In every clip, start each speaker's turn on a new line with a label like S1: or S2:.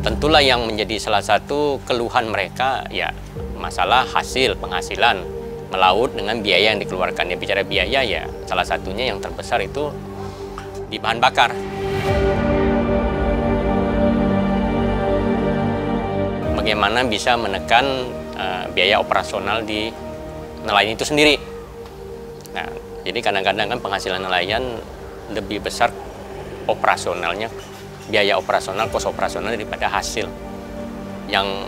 S1: tentulah yang menjadi salah satu keluhan mereka ya masalah hasil penghasilan melaut dengan biaya yang dikeluarkan. Ya bicara biaya ya salah satunya yang terbesar itu di bahan bakar. Bagaimana bisa menekan biaya operasional di nelayan itu sendiri. Nah, jadi kadang-kadang kan penghasilan nelayan lebih besar operasionalnya, biaya operasional, kos operasional daripada hasil. Yang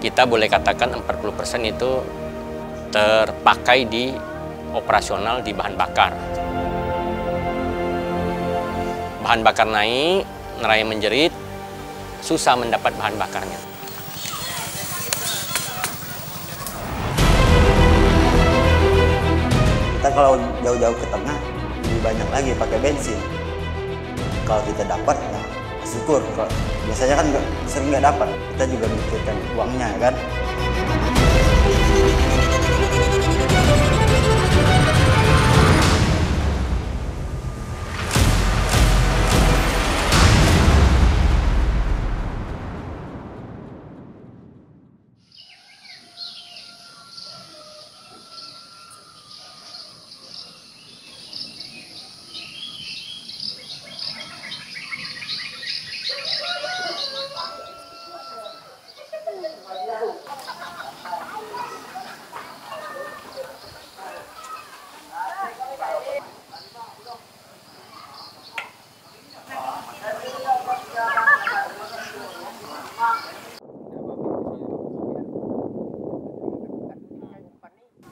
S1: kita boleh katakan 40% itu terpakai di operasional di bahan bakar. Bahan bakar naik, nelayan menjerit, susah mendapat bahan bakarnya.
S2: Kita kalau jauh-jauh ke tengah lebih banyak lagi pakai bensin. Kalau kita dapat, nah syukur. Kalau biasanya kan sering nggak dapat, kita juga mikirkan uangnya kan.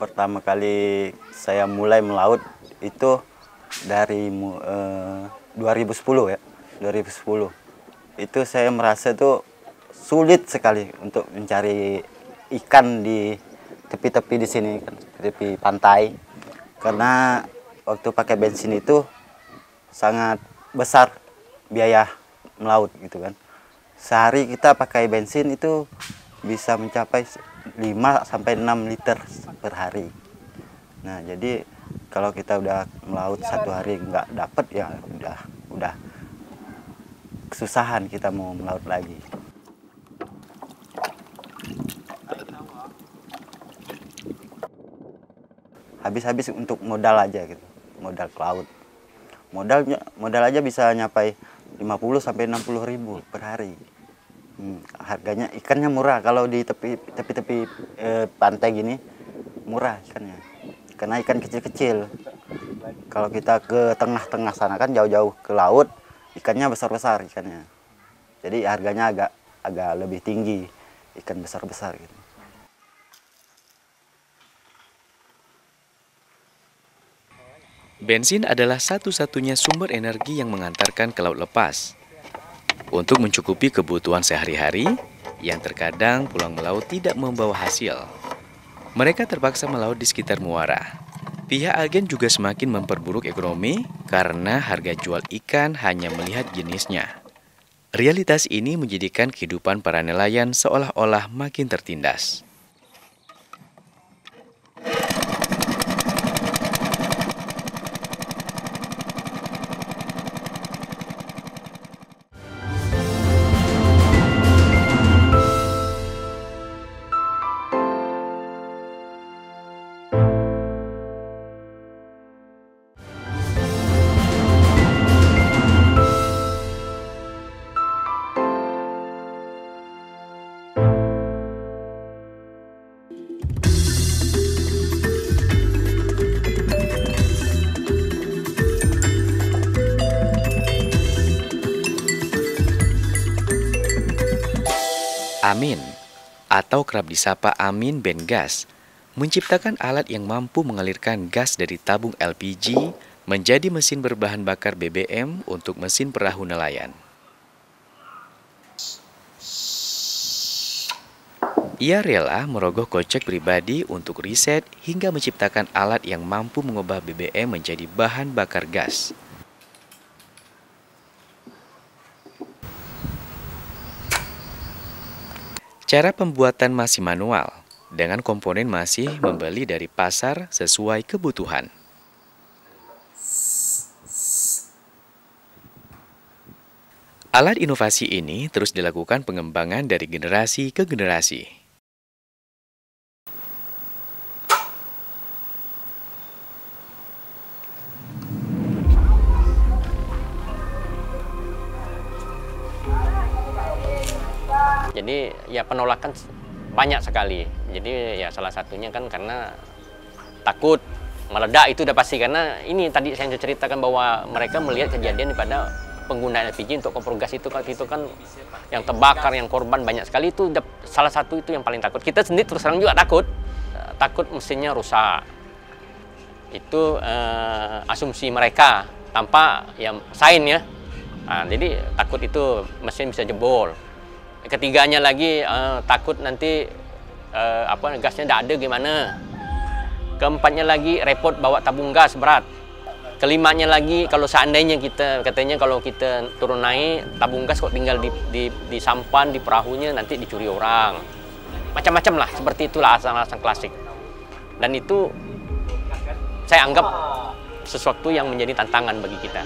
S2: Pertama kali saya mulai melaut itu dari 2010 ya, 2010. Itu saya merasa itu sulit sekali untuk mencari ikan di tepi-tepi di sini, tepi pantai. Karena waktu pakai bensin itu sangat besar biaya melaut gitu kan. Sehari kita pakai bensin itu bisa mencapai 5 sampai 6 liter per hari. Nah, jadi kalau kita udah melaut satu hari nggak dapet ya udah kesusahan kita mau melaut lagi. Habis-habis untuk modal aja gitu, modal ke laut. Modal aja bisa nyapai 50 sampai 60 ribu per hari. Harganya ikannya murah kalau di tepi-tepi pantai gini murah ikannya karena ikan kecil-kecil. Kalau kita ke tengah-tengah sana kan jauh-jauh ke laut ikannya besar-besar ikannya, jadi harganya agak lebih tinggi ikan besar-besar gitu.
S3: Bensin adalah satu-satunya sumber energi yang mengantarkan ke laut lepas. Untuk mencukupi kebutuhan sehari-hari, yang terkadang pulang melaut tidak membawa hasil. Mereka terpaksa melaut di sekitar muara. Pihak agen juga semakin memperburuk ekonomi karena harga jual ikan hanya melihat jenisnya. Realitas ini menjadikan kehidupan para nelayan seolah-olah makin tertindas. Amin, atau kerap disapa Amin Ben Gas, menciptakan alat yang mampu mengalirkan gas dari tabung LPG menjadi mesin berbahan bakar BBM untuk mesin perahu nelayan. Ia rela merogoh kocek pribadi untuk riset hingga menciptakan alat yang mampu mengubah BBM menjadi bahan bakar gas. Cara pembuatan masih manual, dengan komponen masih membeli dari pasar sesuai kebutuhan. Alat inovasi ini terus dilakukan pengembangan dari generasi ke generasi.
S1: Jadi ya penolakan banyak sekali. Jadi ya salah satunya kan karena takut meledak, itu udah pasti. Karena ini tadi saya ceritakan bahwa mereka melihat kejadian pada penggunaan LPG untuk kompor gas itu kan yang terbakar, yang korban banyak sekali. Itu salah satu itu yang paling takut. Kita sendiri terus terang juga takut mesinnya rusak. Itu asumsi mereka tanpa yang sign ya. Nah, jadi takut itu mesin bisa jebol. Ketiganya lagi takut nanti gasnya tidak ada gimana. Keempatnya lagi repot bawa tabung gas berat. Kelimanya lagi kalau seandainya katanya kalau kita turun naik tabung gas kok tinggal di sampan, di perahunya, nanti dicuri orang. Macam-macam lah, seperti itulah alasan-alasan klasik. Dan itu saya anggap sesuatu yang menjadi tantangan bagi kita.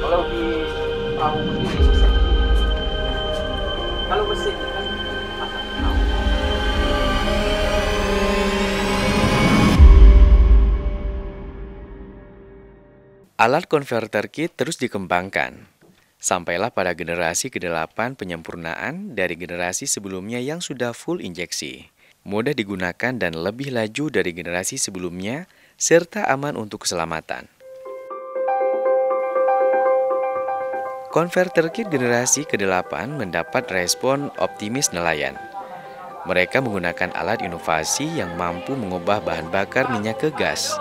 S4: Kalau di perahu begini, kalau mesin kan
S3: Alat konverter kit terus dikembangkan, sampailah pada generasi ke-8 penyempurnaan dari generasi sebelumnya yang sudah full injeksi, mudah digunakan dan lebih laju dari generasi sebelumnya, serta aman untuk keselamatan. Konverter kit generasi ke-8 mendapat respon optimis nelayan. Mereka menggunakan alat inovasi yang mampu mengubah bahan bakar minyak ke gas.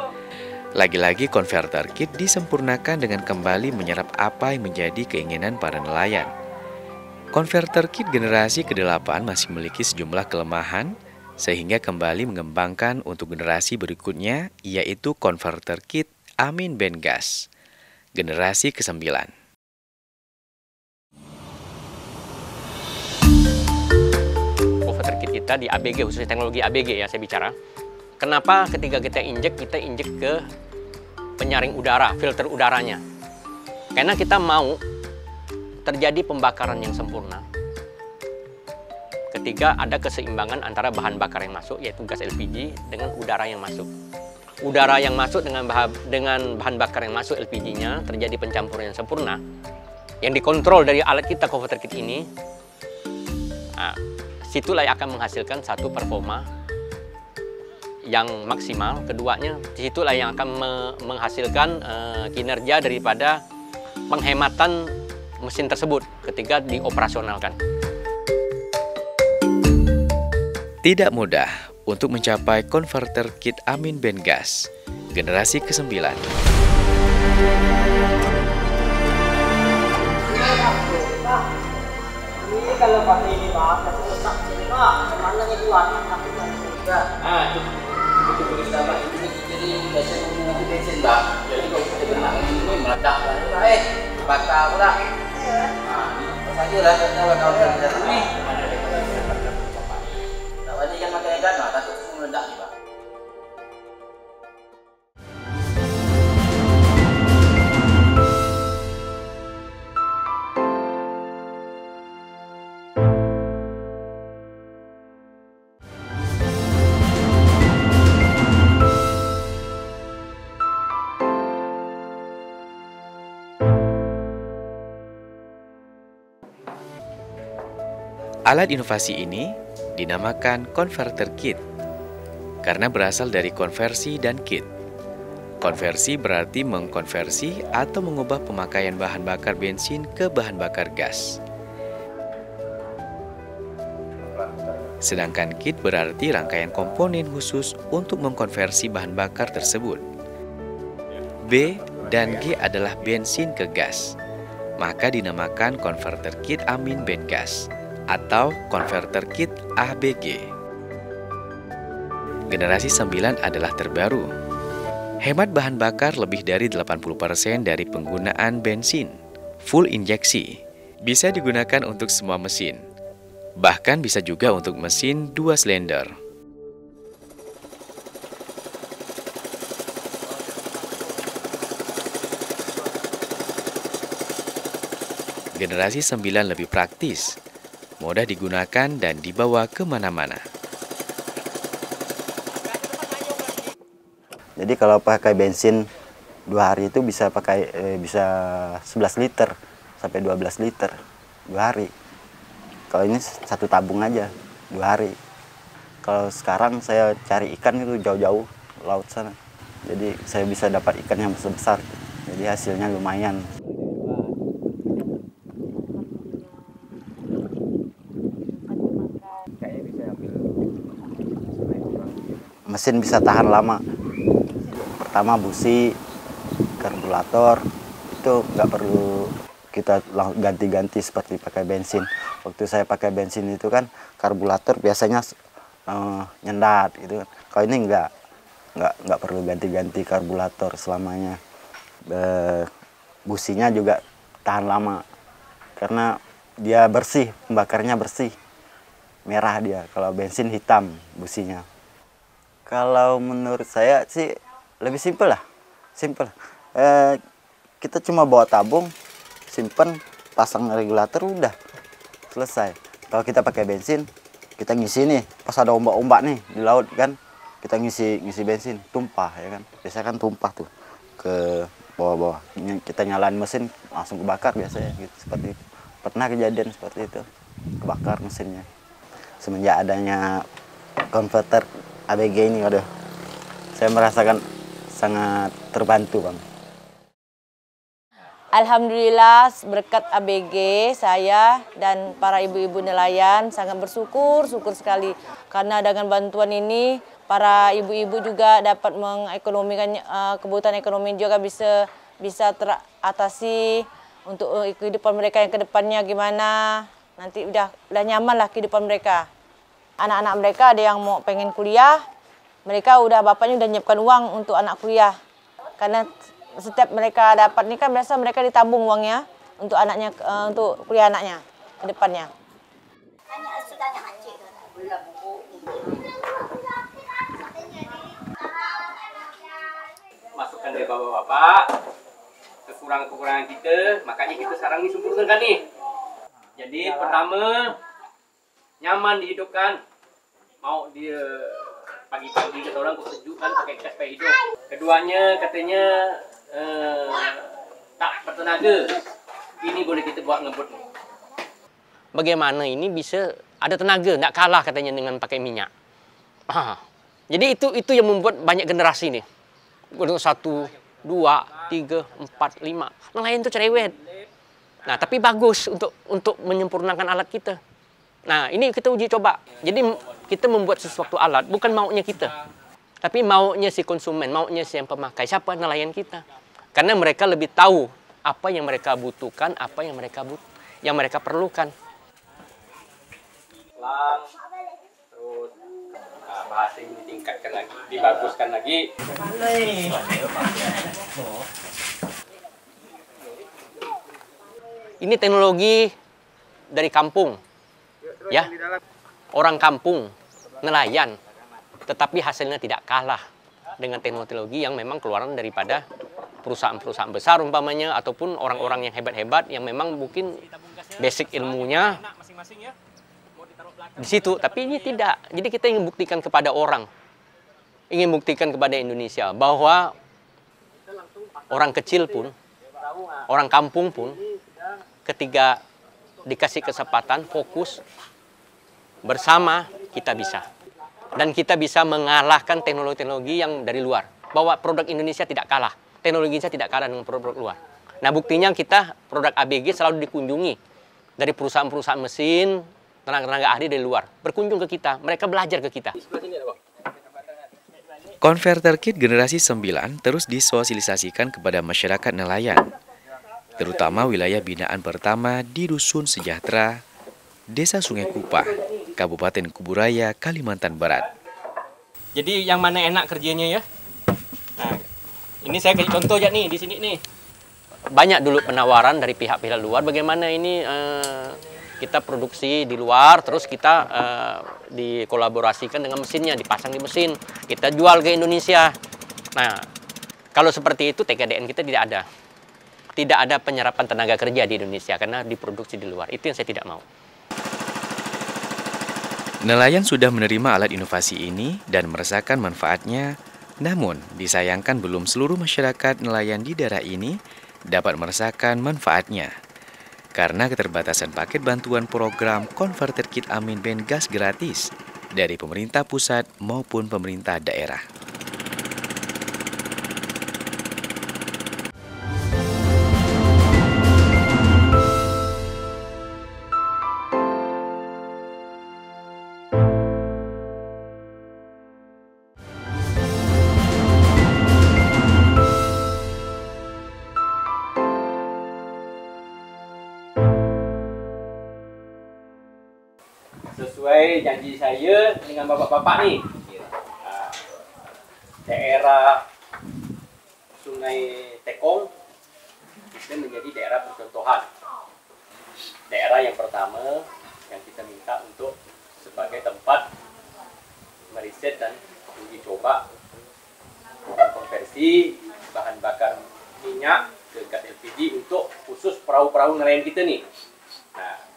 S3: Lagi-lagi konverter kit disempurnakan dengan kembali menyerap apa yang menjadi keinginan para nelayan. Konverter kit generasi ke-8 masih memiliki sejumlah kelemahan, sehingga kembali mengembangkan untuk generasi berikutnya, yaitu konverter kit Amin Bengas, generasi ke-9.
S1: Konverter kit kita di ABG, khususnya teknologi ABG ya saya bicara. Kenapa ketika kita injek ke penyaring udara, filter udaranya? Karena kita mau terjadi pembakaran yang sempurna. Ketika ada keseimbangan antara bahan bakar yang masuk, yaitu gas LPG, dengan udara yang masuk. Udara yang masuk dengan bahan bakar yang masuk LPG-nya, terjadi pencampuran yang sempurna, yang dikontrol dari alat kita, konverter kit ini. Nah, situlah yang akan menghasilkan satu performa yang maksimal. Keduanya, disitulah yang akan menghasilkan kinerja daripada penghematan mesin tersebut ketika dioperasionalkan.
S3: Tidak mudah untuk mencapai konverter kit Amin Bengas, generasi ke-9.
S4: ini kalau pakai ini Pak, kasih letak sini Pak, kemana nih buat? Tapi juga. Itu tulis nama ini jadi biasanya menggunakan bensin Pak. Jadi kalau kita berenang ini meledak bakar pula. Nah, pas aja lah kita bakal berjalan nih. Tadi kan makan ikan, nah takut semua meledak nih Pak.
S3: Alat inovasi ini dinamakan konverter kit karena berasal dari konversi dan kit. Konversi berarti mengkonversi atau mengubah pemakaian bahan bakar bensin ke bahan bakar gas. Sedangkan kit berarti rangkaian komponen khusus untuk mengkonversi bahan bakar tersebut. B dan G adalah bensin ke gas, maka dinamakan konverter kit Amin Bengas atau konverter kit ABG. Generasi 9 adalah terbaru. Hemat bahan bakar lebih dari 80% dari penggunaan bensin. Full injeksi. Bisa digunakan untuk semua mesin. Bahkan bisa juga untuk mesin 2 silinder. Generasi 9 lebih praktis, mudah digunakan dan dibawa kemana-mana.
S2: Jadi kalau pakai bensin 2 hari itu bisa bisa 11 liter sampai 12 liter 2 hari. Kalau ini 1 tabung aja 2 hari. Kalau sekarang saya cari ikan itu jauh-jauh laut sana. Jadi saya bisa dapat ikan yang besar. Jadi hasilnya lumayan. Mesin bisa tahan lama. Pertama busi, karburator, itu nggak perlu kita ganti-ganti seperti pakai bensin. Waktu saya pakai bensin itu kan karburator biasanya nyendat gitu. Kalau ini nggak perlu ganti-ganti karburator selamanya. Businya juga tahan lama karena dia bersih, pembakarnya bersih, merah dia. Kalau bensin hitam businya. Kalau menurut saya sih lebih simpel lah, simpel. Kita cuma bawa tabung, simpen, pasang regulator, udah selesai. Kalau kita pakai bensin, kita ngisi nih, pas ada ombak-ombak nih di laut kan, kita ngisi bensin, tumpah ya kan. Biasanya kan tumpah tuh ke bawah-bawah. Kita nyalain mesin langsung kebakar biasanya gitu, seperti itu. Pernah kejadian seperti itu, kebakar mesinnya. Semenjak adanya konverter ABG ini, waduh, saya merasakan sangat terbantu, Bang.
S5: Alhamdulillah berkat ABG saya dan para ibu-ibu nelayan sangat bersyukur sekali karena dengan bantuan ini para ibu-ibu juga dapat mengekonomikan kebutuhan ekonomi juga bisa teratasi untuk kehidupan mereka yang kedepannya gimana, nanti udah nyaman lah kehidupan mereka. Anak-anak mereka ada yang mau pengen kuliah, mereka bapaknya udah nyiapkan uang untuk anak kuliah karena setiap mereka dapat ini kan biasa mereka ditabung uangnya untuk anaknya, untuk kuliah anaknya ke depannya.
S1: Masukkan dari bapak-bapak kekurangan-kekurangan kita, makanya kita sekarang disempurnakan nih. Jadi pertama, nyaman dihidupkan, mau dia pagi-pagi kita orang kesejukan pakai gas supaya hidup. Keduanya katanya tak bertenaga. Ini boleh kita buat ngebut nih. Bagaimana ini bisa ada tenaga, tidak kalah katanya dengan pakai minyak. Jadi itu yang membuat banyak generasi nih. 1, 2, 3, 4, 5. Nelayan itu cerewet. Nah, tapi bagus untuk menyempurnakan alat kita. Nah, ini kita uji coba. Jadi kita membuat sesuatu alat bukan maunya kita, tapi maunya si konsumen, maunya si yang pemakai. Siapa? Nelayan kita. Karena mereka lebih tahu apa yang mereka butuhkan, apa yang mereka perlukan. Terus bahasa ini ditingkatkan lagi, dibaguskan lagi. Ini teknologi dari kampung, ya, orang kampung, nelayan, tetapi hasilnya tidak kalah dengan teknologi yang memang keluaran daripada perusahaan-perusahaan besar umpamanya, ataupun orang-orang yang hebat-hebat yang memang mungkin basic ilmunya di situ, tapi ini tidak. Jadi kita ingin buktikan kepada orang, ingin buktikan kepada Indonesia bahwa orang kecil pun, orang kampung pun, ketika dikasih kesempatan fokus bersama, kita bisa. Dan kita bisa mengalahkan teknologi-teknologi yang dari luar. Bahwa produk Indonesia tidak kalah, teknologinya tidak kalah dengan produk luar. Nah, buktinya kita produk ABG selalu dikunjungi dari perusahaan-perusahaan mesin, tenaga-tenaga ahli dari luar berkunjung ke kita, mereka belajar ke kita.
S3: Konverter kit generasi 9 terus disosialisasikan kepada masyarakat nelayan, terutama wilayah binaan pertama di Dusun Sejahtera, Desa Sungai Kupah, Kabupaten Kuburaya, Kalimantan Barat.
S1: Jadi yang mana enak kerjanya ya? Nah, ini saya kasih contoh aja nih di sini nih. Banyak dulu penawaran dari pihak-pihak luar bagaimana ini kita produksi di luar, terus kita dikolaborasikan dengan mesinnya, dipasang di mesin, kita jual ke Indonesia. Nah, kalau seperti itu TKDN kita tidak ada. tidak ada penyerapan tenaga kerja di Indonesia karena diproduksi di luar. Itu yang saya tidak mau.
S3: Nelayan sudah menerima alat inovasi ini dan merasakan manfaatnya, namun disayangkan belum seluruh masyarakat nelayan di daerah ini dapat merasakan manfaatnya. Karena keterbatasan paket bantuan program Converter Kit Amin Ben Gas gratis dari pemerintah pusat maupun pemerintah daerah.
S4: Sesuai janji saya dengan bapak-bapak nih, daerah Sungai Tekong itu menjadi daerah percontohan. Daerah yang pertama yang kita minta untuk sebagai tempat meriset dan uji coba konversi bahan bakar minyak ke gas LPG untuk khusus perahu-perahu nelayan kita nih. Nah,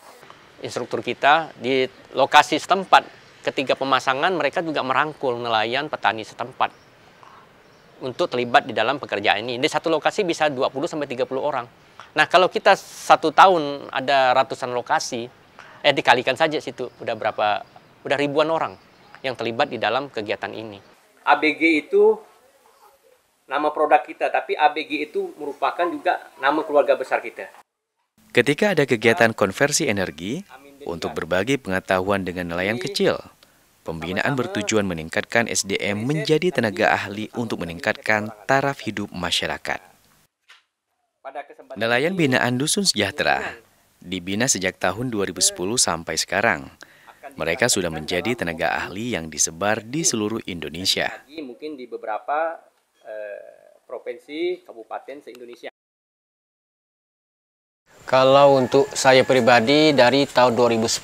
S1: Instruktur kita di lokasi setempat ketika pemasangan mereka juga merangkul nelayan petani setempat untuk terlibat di dalam pekerjaan ini. Di satu lokasi bisa 20-30 orang. Nah, kalau kita 1 tahun ada ratusan lokasi, dikalikan saja situ udah ribuan orang yang terlibat di dalam kegiatan ini.
S4: ABG itu nama produk kita, tapi ABG itu merupakan juga nama keluarga besar kita.
S3: Ketika ada kegiatan konversi energi untuk berbagi pengetahuan dengan nelayan kecil, pembinaan bertujuan meningkatkan SDM menjadi tenaga ahli untuk meningkatkan taraf hidup masyarakat. Nelayan binaan Dusun Sejahtera dibina sejak tahun 2010 sampai sekarang. Mereka sudah menjadi tenaga ahli yang disebar di seluruh Indonesia.
S4: Mungkin di beberapa provinsi, kabupaten se-Indonesia.
S1: Kalau untuk saya pribadi dari tahun 2010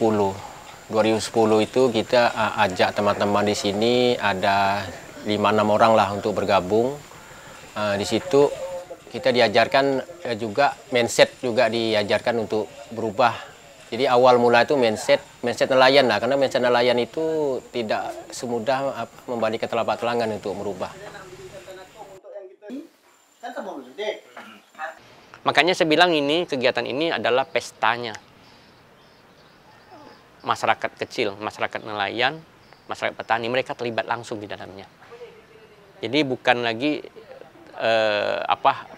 S1: itu kita ajak teman-teman di sini ada 5-6 orang lah untuk bergabung. Di situ kita diajarkan juga mindset juga diajarkan untuk berubah. Jadi awal mula itu mindset nelayan lah, karena mindset nelayan itu tidak semudah membalik ke telapak tangan untuk merubah. Makanya saya bilang kegiatan ini adalah pestanya masyarakat kecil, masyarakat nelayan, masyarakat petani, mereka terlibat langsung di dalamnya. Jadi bukan lagi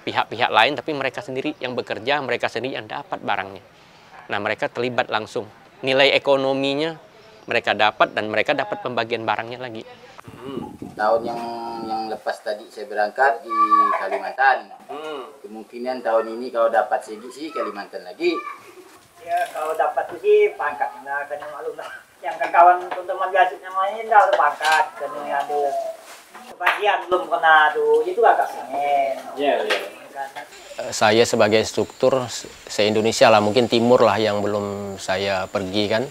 S1: pihak-pihak lain, tapi mereka sendiri yang bekerja, mereka sendiri yang dapat barangnya. Nah, mereka terlibat langsung. Nilai ekonominya mereka dapat dan mereka dapat pembagian barangnya lagi.
S6: Tahun yang lepas tadi saya berangkat di Kalimantan. Kemungkinan tahun ini kalau dapat segi Kalimantan lagi.
S7: Ya kalau dapat sih pangkat. Nah, kena maklum lah. Yang kawan teman-teman biasa namanya dah ada pangkat. Kena ada sebagian belum kena tuh. Itu agak pengen.
S4: Iya.
S1: Saya sebagai instruktur se-Indonesia lah, mungkin timur lah yang belum saya pergi kan.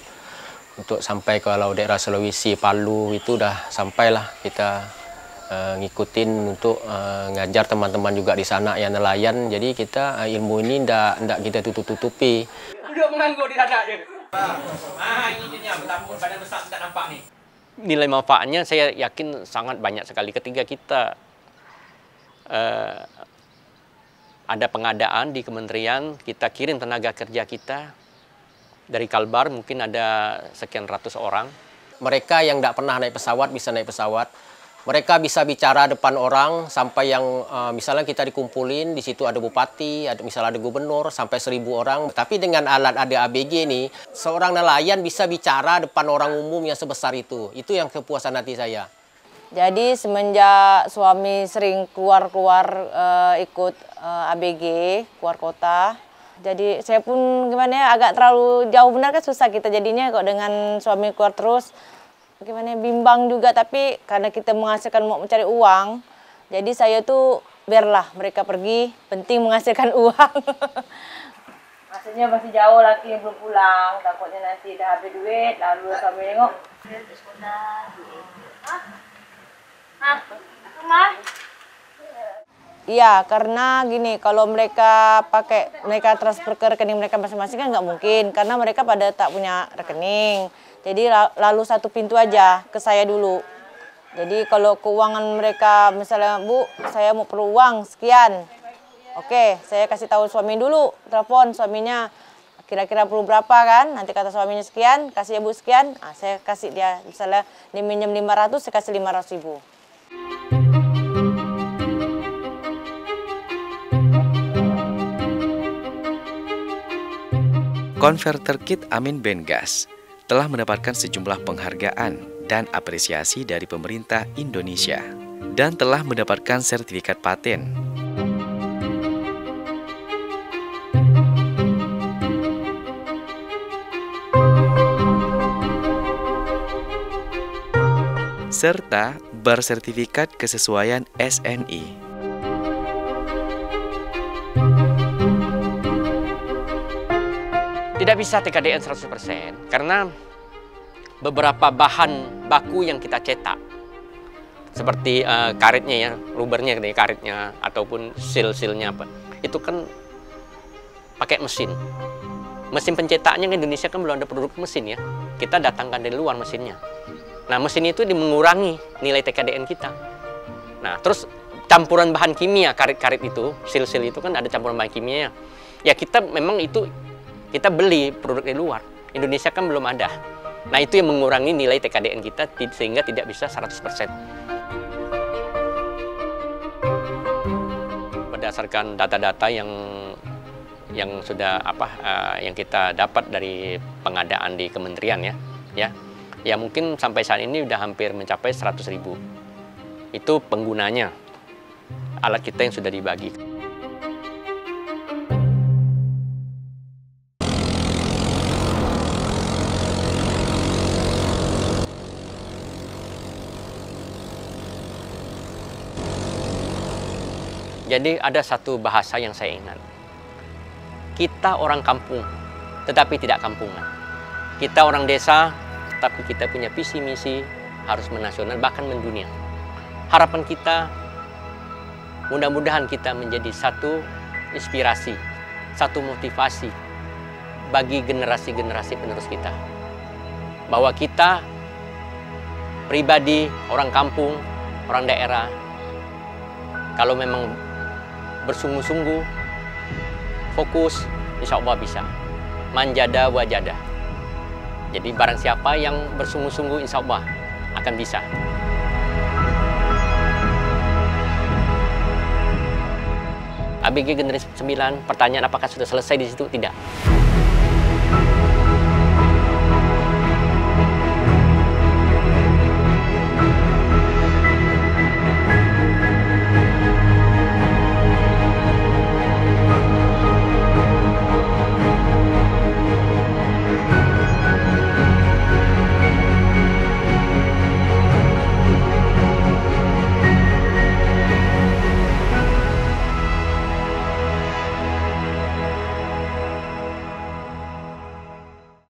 S1: Untuk sampai ke daerah Sulawesi, Palu itu udah sampailah kita ngikutin untuk ngajar teman-teman juga di sana yang nelayan. Jadi kita ilmu ini ndak kita tutup-tutupi.
S4: Duduk menganggur di sana aja. Ini dia, betapa badan besar tidak nampak nih.
S1: Nilai manfaatnya saya yakin sangat banyak sekali ketika kita ada pengadaan di kementerian, kita kirim tenaga kerja kita dari Kalbar, mungkin ada sekian ratus orang. Mereka yang tidak pernah naik pesawat bisa naik pesawat. Mereka bisa bicara depan orang sampai yang misalnya kita dikumpulin, di situ ada bupati, misalnya ada gubernur, sampai 1000 orang. Tapi dengan alat ada ABG ini, seorang nelayan bisa bicara depan orang umum yang sebesar itu. Itu yang kepuasan hati saya. Jadi semenjak suami sering keluar-keluar ikut ABG, keluar kota, jadi saya pun gimana ya, agak terlalu jauh benar kan susah kita jadinya kok dengan suami keluar terus. Gimana ya, bimbang juga, tapi karena kita menghasilkan mau mencari uang, jadi saya tuh biarlah mereka pergi, penting menghasilkan uang. Maksudnya masih jauh lagi belum pulang, takutnya nanti dah habis duit, lalu suami nengok.
S5: Iya, karena gini, kalau mereka transfer ke rekening mereka masing-masing kan nggak mungkin, karena mereka pada tak punya rekening. Jadi lalu satu pintu aja ke saya dulu. Jadi kalau keuangan mereka, misalnya Bu, saya mau perlu uang sekian. Oke, saya kasih tahu suami dulu, telepon suaminya, kira-kira perlu berapa kan? Nanti kata suaminya sekian, kasih ya Bu sekian. Nah, saya kasih dia, misalnya dia minjem 500, saya kasih 500.000.
S3: Konverter kit Amin Bengas telah mendapatkan sejumlah penghargaan dan apresiasi dari pemerintah Indonesia dan telah mendapatkan sertifikat paten. Serta bersertifikat kesesuaian SNI.
S1: Tidak bisa TKDN 100% karena beberapa bahan baku yang kita cetak seperti karetnya ya, rubbernya, karetnya ataupun seal-sealnya apa, itu kan pakai mesin. Mesin pencetaknya di Indonesia kan belum ada produk mesin ya. Kita datangkan dari luar mesinnya. Nah, mesin itu mengurangi nilai TKDN kita. Nah, terus campuran bahan kimia, karet-karet itu, seal-seal itu kan ada campuran bahan kimia. Ya kita memang itu kita beli produk dari luar. Indonesia kan belum ada. Nah, itu yang mengurangi nilai TKDN kita sehingga tidak bisa 100%. Berdasarkan data-data yang sudah yang kita dapat dari pengadaan di kementerian ya mungkin sampai saat ini sudah hampir mencapai 100.000. Itu penggunanya, alat kita yang sudah dibagi. Jadi ada satu bahasa yang saya ingat. Kita orang kampung, tetapi tidak kampungan. Kita orang desa, tapi kita punya visi misi harus menasional, bahkan mendunia. Harapan kita, mudah-mudahan kita menjadi satu inspirasi, satu motivasi bagi generasi-generasi penerus kita. Bahwa kita, pribadi, orang kampung, orang daerah, kalau memang bersungguh-sungguh, fokus, insya Allah bisa. Manjada wajada. Jadi barang siapa yang bersungguh-sungguh, insya Allah akan bisa. ABG Generasi 9, pertanyaan apakah sudah selesai di situ? Tidak.